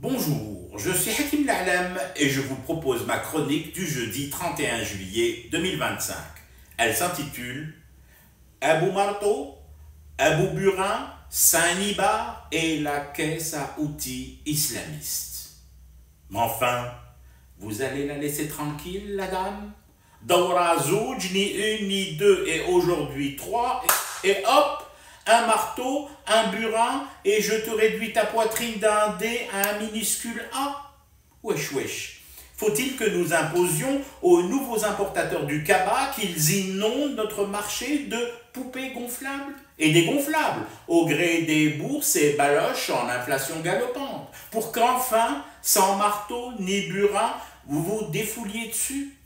Bonjour, je suis Hakim La'alam et je vous propose ma chronique du jeudi 31 juillet 2025. Elle s'intitule Abou Marteau, Abou Burin, Saint-Nibar et la caisse à outils islamiste. Mais enfin, vous allez la laisser tranquille, la dame? Daura Zouj, ni une ni deux et aujourd'hui trois, et hop, un marteau, un burin, et je te réduis ta poitrine d'un D à un minuscule A. Wesh wesh. Faut-il que nous imposions aux nouveaux importateurs du Kaba qu'ils inondent notre marché de poupées gonflables et dégonflables, au gré des bourses et baloches en inflation galopante, pour qu'enfin, sans marteau ni burin, vous vous défouliez dessus?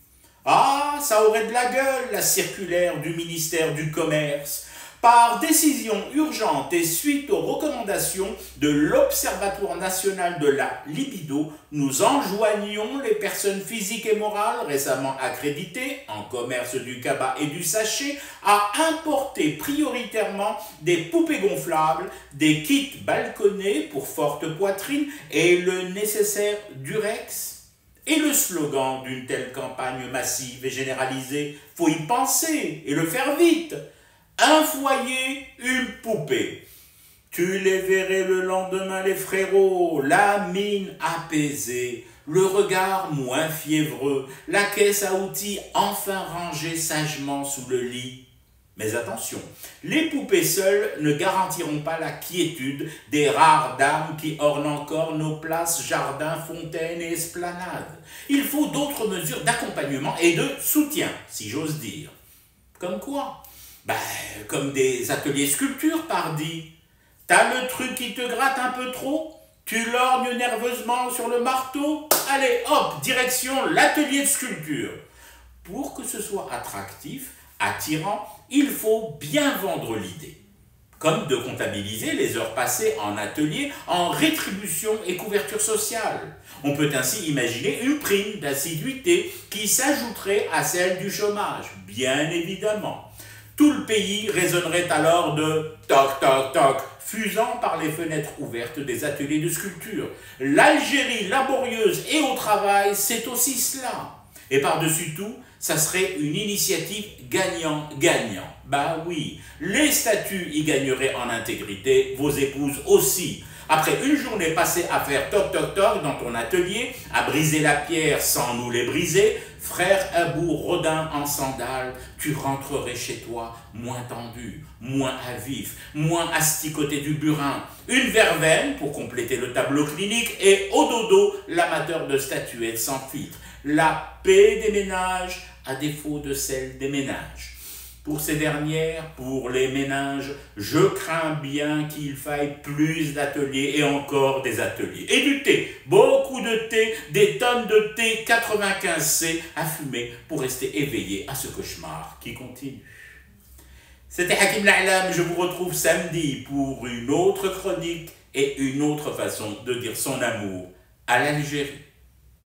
Ah, ça aurait de la gueule, la circulaire du ministère du Commerce. Par décision urgente et suite aux recommandations de l'Observatoire national de la libido, nous enjoignons les personnes physiques et morales récemment accréditées en commerce du cabas et du sachet à importer prioritairement des poupées gonflables, des kits balconnés pour forte poitrine et le nécessaire durex. Et le slogan d'une telle campagne massive et généralisée, faut y penser et le faire vite. Un foyer, une poupée. Tu les verrais le lendemain, les frérots, la mine apaisée, le regard moins fiévreux, la caisse à outils enfin rangée sagement sous le lit. Mais attention, les poupées seules ne garantiront pas la quiétude des rares dames qui ornent encore nos places, jardins, fontaines et esplanades. Il faut d'autres mesures d'accompagnement et de soutien, si j'ose dire. Comme quoi? Comme des ateliers sculpture, pardi. T'as le truc qui te gratte un peu trop? Tu lorgnes nerveusement sur le marteau? Allez, hop, direction l'atelier de sculpture. Pour que ce soit attractif, attirant, il faut bien vendre l'idée. Comme de comptabiliser les heures passées en atelier en rétribution et couverture sociale. On peut ainsi imaginer une prime d'assiduité qui s'ajouterait à celle du chômage, bien évidemment. Tout le pays résonnerait alors de toc toc toc, fusant par les fenêtres ouvertes des ateliers de sculpture. L'Algérie laborieuse et au travail, c'est aussi cela. Et par-dessus tout, ça serait une initiative gagnant-gagnant. Bah oui, les statuts y gagneraient en intégrité, vos épouses aussi. Après une journée passée à faire toc toc toc dans ton atelier, à briser la pierre sans nous les briser, frère Abou Rodin en sandales, tu rentrerais chez toi moins tendu, moins à vif, moins asticoté du burin, une verveine pour compléter le tableau clinique et au dodo l'amateur de statuettes sans filtre. La paix des ménages à défaut de celle des ménages. Pour ces dernières, pour les ménages, je crains bien qu'il faille plus d'ateliers et encore des ateliers. Et du thé, beaucoup de thé, des tonnes de thé 95C à fumer pour rester éveillé à ce cauchemar qui continue. C'était Hakim La'alam, je vous retrouve samedi pour une autre chronique et une autre façon de dire son amour à l'Algérie.